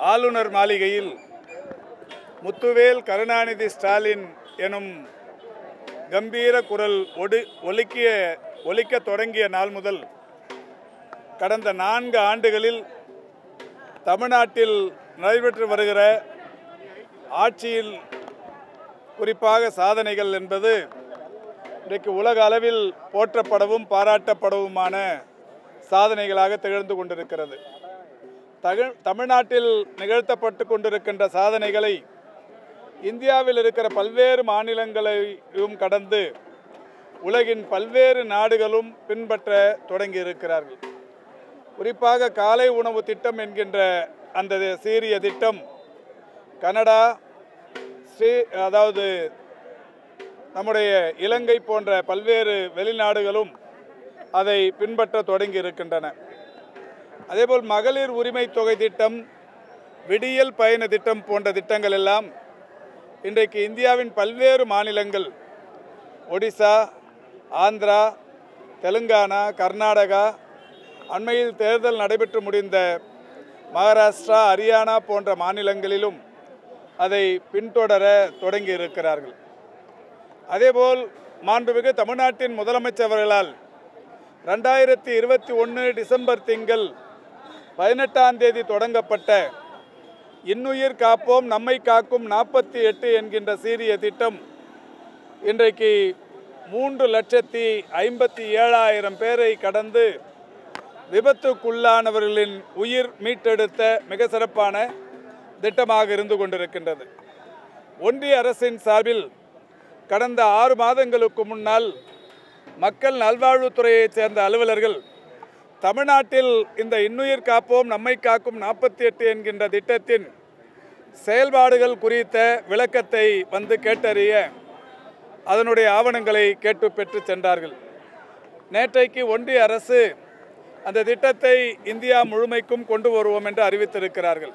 ஆளுநர் மாளிகையில் முத்துவேல் கருணாநிதி ஸ்டாலின் எனும் கம்பீர குரல் ஒலிக்க தொடங்கிய நாள் முதல் கடந்த 4 ஆண்டுகளில் தமிழ்நாட்டில் நடைபெற்று வருகிற ஆட்சியில் குறிப்பாக சாதனைகள் என்பது இன்றைக்கு உலக அளவில் போற்றப்படவும் பாராட்டப்படவுமான சாதனைகளாக திகழ்ந்து கொண்டிருக்கிறது. தமிழ்நாட்டில் நிகழ்த்தப்பட்டு கொண்டிருக்கின்ற சாதனைகளை இந்தியாவில் இருக்கிற பல்வேறு மாநிலங்களையும் கடந்து உலகின் பல்வேறு நாடுகளும் பின்பற்ற தொடங்கி இருக்கிறார்கள். குறிப்பாக காலை உணவு திட்டம் என்கின்ற அந்த சீரிய திட்டம் கனடா, அதாவது நம்முடைய இலங்கை போன்ற பல்வேறு வெளிநாடுகளும் அதை பின்பற்ற தொடங்கி இருக்கின்றன. அதேபோல் மகளிர் உரிமை தொகை திட்டம், விடியல் பயண திட்டம் போன்ற திட்டங்கள் எல்லாம் இன்றைக்கு இந்தியாவின் பல்வேறு மாநிலங்கள், ஒடிசா, ஆந்திரா, தெலுங்கானா, கர்நாடகா, அண்மையில் தேர்தல் நடைபெற்று முடிந்த மகாராஷ்டிரா, ஹரியானா போன்ற மாநிலங்களிலும் அதை பின்தொடர தொடங்கி இருக்கிறார்கள். அதேபோல் மாண்புமிகு தமிழ்நாட்டின் முதலமைச்சர் அவர்களால் 2021 டிசம்பர் திங்கள் 18ஆம் தேதி தொடங்கப்பட்ட இன்னுயிர் காப்போம் நம்மை காக்கும் 48 என்கின்ற சீரிய திட்டம் இன்றைக்கு 3,57,000 பேரை கடந்து விபத்துக்குள்ளானவர்களின் உயிர் மீட்டெடுத்த மிக சிறப்பான திட்டமாக இருந்து கொண்டிருக்கின்றது. ஒன்றிய அரசின் சார்பில் கடந்த 6 மாதங்களுக்கு முன்னால் மக்கள் நல்வாழ்வுத்துறையைச் சேர்ந்த அலுவலர்கள் தமிழ்நாட்டில் இந்த இன்னுயிர் காப்போம் நம்மை காக்கும் 48 என்கின்ற திட்டத்தின் செயல்பாடுகள் குறித்த விளக்கத்தை வந்து கேட்டறிய அதனுடைய ஆவணங்களை கேட்டு பெற்று சென்றார்கள். நேற்றைக்கு ஒன்றிய அரசு அந்த திட்டத்தை இந்தியா முழுமைக்கும் கொண்டு வருவோம் என்று அறிவித்திருக்கிறார்கள்.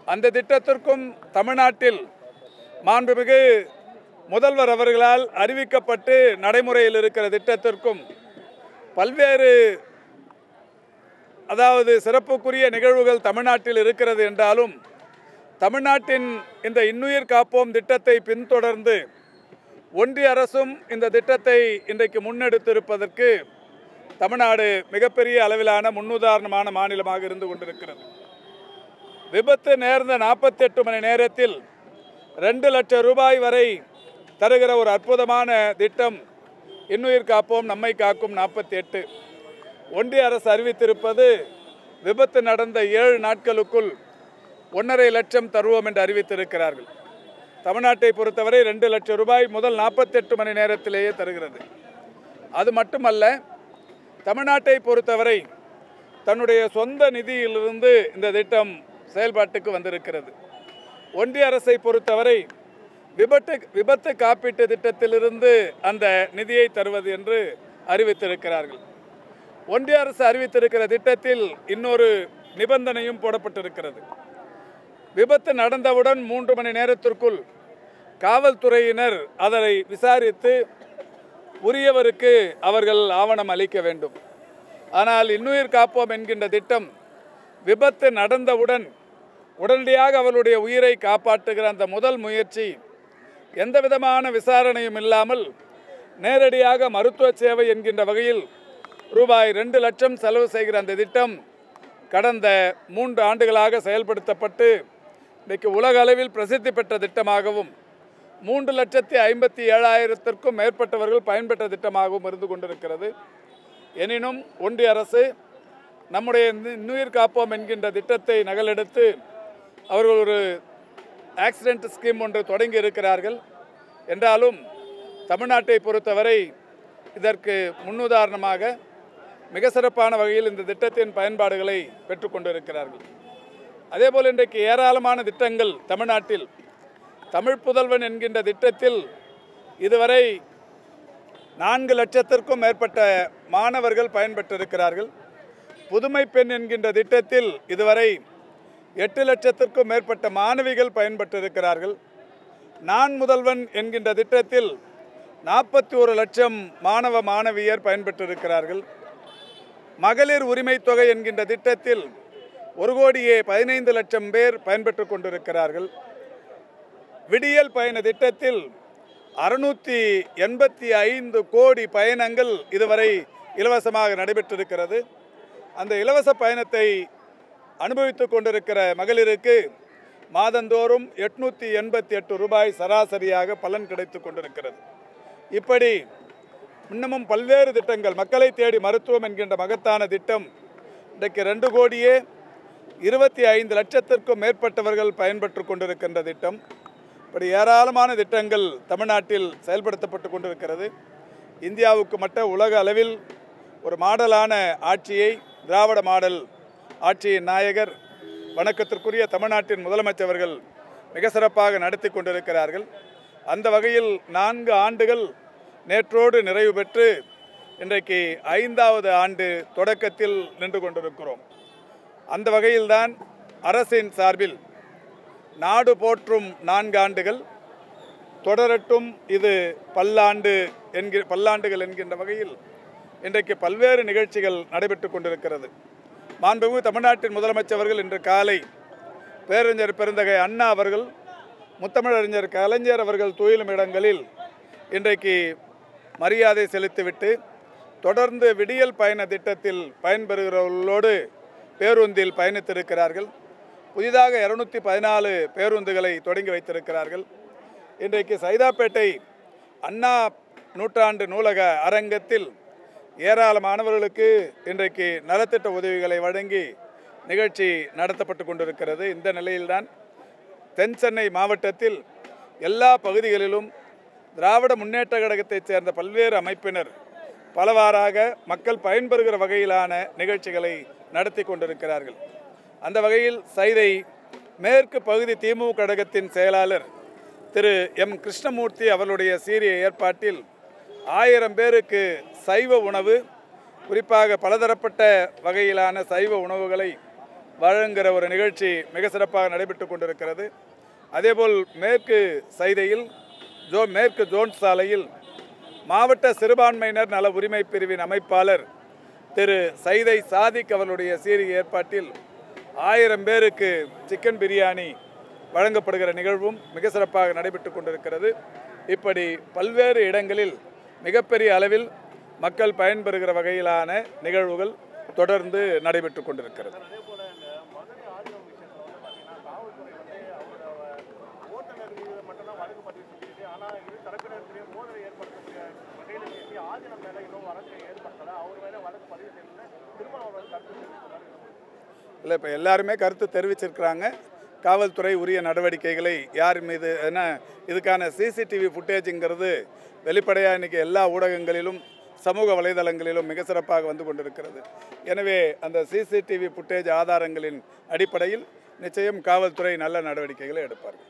அந்த திட்டத்திற்கும் தமிழ்நாட்டில் மாண்புமிகு முதல்வர் அவர்களால் அறிவிக்கப்பட்டு நடைமுறையில் இருக்கிற திட்டத்திற்கும் பல்வேறு சிறப்புக்குரிய நிகழ்வுகள் தமிழ்நாட்டில் இருக்கிறது என்றாலும் தமிழ்நாட்டின் இந்த இன்னுயிர் காப்போம் திட்டத்தை பின்தொடர்ந்து ஒன்றிய அரசும் இந்த திட்டத்தை இன்றைக்கு முன்னெடுத்திருப்பதற்கு தமிழ்நாடு மிகப்பெரிய அளவிலான முன்னுதாரணமான மாநிலமாக இருந்து கொண்டிருக்கிறது. விபத்து நேர்ந்த 48 மணி நேரத்தில் 2 லட்சம் ரூபாய் வரை தருகிற ஒரு அற்புதமான திட்டம் இன்னுயிர் காப்போம் நம்மை காக்கும் 48. ஒன்றிய அரசு அறிவித்திருப்பது விபத்து நடந்த 7 நாட்களுக்குள் 1.5 லட்சம் தருவோம் என்று அறிவித்திருக்கிறார்கள். தமிழ்நாட்டை பொறுத்தவரை 2 லட்சம் ரூபாய் முதல் 48 மணி நேரத்திலேயே தருகிறது. அது மட்டுமல்ல, தமிழ்நாட்டை பொறுத்தவரை தன்னுடைய சொந்த நிதியிலிருந்து இந்த திட்டம் செயல்பாட்டுக்கு வந்திருக்கிறது. ஒன்றிய அரசை பொறுத்தவரை விபத்து காப்பீட்டு திட்டத்திலிருந்து அந்த நிதியை தருவது என்று அறிவித்திருக்கிறார்கள். ஒன்றிய அரசு அறிவித்திருக்கிற திட்டத்தில் இன்னொரு நிபந்தனையும் போடப்பட்டிருக்கிறது. விபத்து நடந்தவுடன் 3 மணி நேரத்திற்குள் காவல்துறையினர் அதனை விசாரித்து உரியவருக்கு அவர்கள் ஆவணம் அளிக்க வேண்டும். ஆனால் இன்னுயிர் காப்போம் என்கின்ற திட்டம் விபத்து நடந்தவுடன் உடனடியாக அவருடைய உயிரை காப்பாற்றுகிற அந்த முதல் முயற்சி எந்த விதமான விசாரணையும் இல்லாமல் நேரடியாக மருத்துவ சேவை என்கின்ற வகையில் ரூபாய் 2 லட்சம் செலவு செய்கிற அந்த திட்டம் கடந்த 3 ஆண்டுகளாக செயல்படுத்தப்பட்டு இன்றைக்கு உலக அளவில் பிரசித்தி பெற்ற திட்டமாகவும் 3,57,000 மேற்பட்டவர்கள் பயன்பெற்ற திட்டமாகவும் இருந்து கொண்டிருக்கிறது. எனினும் ஒன்றிய அரசு நம்முடைய இன்னுயிர் காப்போம் என்கின்ற திட்டத்தை நகலெடுத்து அவர்கள் ஒரு ஆக்சிடென்ட் ஸ்கீம் ஒன்று தொடங்கி இருக்கிறார்கள். என்றாலும் தமிழ்நாட்டை பொறுத்தவரை இதற்கு முன்னுதாரணமாக மிக சிறப்பான வகையில் இந்த திட்டத்தின் பயன்பாடுகளை பெற்றுக்கொண்டிருக்கிறார்கள். அதேபோல் இன்றைக்கு ஏராளமான திட்டங்கள் தமிழ்நாட்டில் தமிழ் புதல்வன் என்கின்ற திட்டத்தில் இதுவரை 4 லட்சத்திற்கும் மேற்பட்ட மாணவர்கள் பயன்பெற்றிருக்கிறார்கள். புதுமை பெண் என்கின்ற திட்டத்தில் இதுவரை 8 லட்சத்திற்கும் மேற்பட்ட மாணவிகள் பயன்பெற்றிருக்கிறார்கள். நான் முதல்வன் என்கின்ற திட்டத்தில் 41 லட்சம் மாணவ மாணவியர் பயன்பெற்றிருக்கிறார்கள். மகளிர் உரிமை தொகை என்கின்ற திட்டத்தில் 1,15,00,000 பேர் பயன்பெற்று கொண்டிருக்கிறார்கள். விடியல் பயண திட்டத்தில் 685 கோடி பயணங்கள் இதுவரை இலவசமாக நடைபெற்றிருக்கிறது. அந்த இலவச பயணத்தை அனுபவித்துக் கொண்டிருக்கிற மகளிருக்கு மாதந்தோறும் 888 ரூபாய் சராசரியாக பலன் கிடைத்து கொண்டிருக்கிறது. இப்படி இன்னமும் பல்வேறு திட்டங்கள், மக்களை தேடி மருத்துவம் என்கின்ற மகத்தான திட்டம் இன்றைக்கு 2,25,00,000க்கும் மேற்பட்டவர்கள் பயன்பெற்று கொண்டிருக்கின்ற திட்டம். இப்படி ஏராளமான திட்டங்கள் தமிழ்நாட்டில் செயல்படுத்தப்பட்டு கொண்டிருக்கிறது. இந்தியாவுக்கு மட்டும் உலக அளவில் ஒரு மாடலான ஆட்சியை, திராவிட மாடல் ஆட்சியின் நாயகர் வணக்கத்திற்குரிய தமிழ்நாட்டின் முதலமைச்சர்கள் மிக சிறப்பாக நடத்தி கொண்டிருக்கிறார்கள். அந்த வகையில் 4 ஆண்டுகள் நேற்றோடு நிறைவு பெற்று இன்றைக்கு 5வது ஆண்டு தொடக்கத்தில் நின்று கொண்டிருக்கிறோம். அந்த வகையில்தான் அரசின் சார்பில் நாடு போற்றும் 4 ஆண்டுகள் தொடரட்டும், இது பல்லாண்டுகள் என்கின்ற வகையில் இன்றைக்கு பல்வேறு நிகழ்ச்சிகள் நடைபெற்று கொண்டிருக்கிறது. மாண்புமிகு தமிழ்நாட்டின் முதலமைச்சர்கள் இன்று காலை பேரறிஞர் பெருந்தகை அண்ணா அவர்கள், முத்தமிழறிஞர் கலைஞர் அவர்கள் துயிலும் இடங்களில் இன்றைக்கு மரியாதை செலுத்திவிட்டு தொடர்ந்து விடியல் பயண திட்டத்தில் பயன்பெறுகிறவர்களோடு பேருந்தில் பயணித்திருக்கிறார்கள். புதிதாக 214 பேருந்துகளை தொடங்கி வைத்திருக்கிறார்கள். இன்றைக்கு சைதாப்பேட்டை அண்ணா நூற்றாண்டு நூலக அரங்கத்தில் ஏராளமானவர்களுக்கு இன்றைக்கு நலத்திட்ட உதவிகளை வழங்கி நிகழ்ச்சி நடத்தப்பட்டு கொண்டிருக்கிறது. இந்த நிலையில்தான் தென் சென்னை மாவட்டத்தில் எல்லா பகுதிகளிலும் திராவிட முன்னேற்ற கழகத்தைச் சேர்ந்த பல்வேறு அமைப்பினர் பலவாறாக மக்கள் பயன்பெறுகிற வகையிலான நிகழ்ச்சிகளை நடத்தி கொண்டிருக்கிறார்கள். அந்த வகையில் சைதை மேற்கு பகுதி திமுக கழகத்தின் செயலாளர் திரு எம் கிருஷ்ணமூர்த்தி அவர்களுடைய சீரிய ஏற்பாட்டில் 1000 பேருக்கு சைவ உணவு, குறிப்பாக பலதரப்பட்ட வகையிலான சைவ உணவுகளை வழங்குகிற ஒரு நிகழ்ச்சி மிக சிறப்பாக நடைபெற்று கொண்டிருக்கிறது. அதேபோல் மேற்கு சைதையில் மேற்கு ஜோன் சாலையில் மாவட்ட சிறுபான்மையினர் நல உரிமை பிரிவின் அமைப்பாளர் திரு சைதை சாதிக் அவர்களுடைய சீரிய ஏற்பாட்டில் 1000 பேருக்கு சிக்கன் பிரியாணி வழங்கப்படுகிற நிகழ்வும் மிக சிறப்பாக நடைபெற்று கொண்டிருக்கிறது. இப்படி பல்வேறு இடங்களில் மிகப்பெரிய அளவில் மக்கள் பயன்பெறுகிற வகையிலான நிகழ்வுகள் தொடர்ந்து நடைபெற்று கொண்டிருக்கிறது. இல்லை, இப்போ எல்லாருமே கருத்து தெரிவிச்சிருக்கிறாங்க. காவல்துறை உரிய நடவடிக்கைகளை யார் மீது, ஏன்னா இதுக்கான சிசிடிவி ஃபுட்டேஜுங்கிறது வெளிப்படையாக இன்றைக்கி எல்லா ஊடகங்களிலும் சமூக வலைதளங்களிலும் மிக சிறப்பாக வந்து கொண்டிருக்கிறது. எனவே அந்த சிசிடிவி ஃபுட்டேஜ் ஆதாரங்களின் அடிப்படையில் நிச்சயம் காவல்துறை நல்ல நடவடிக்கைகளை எடுப்பார்கள்.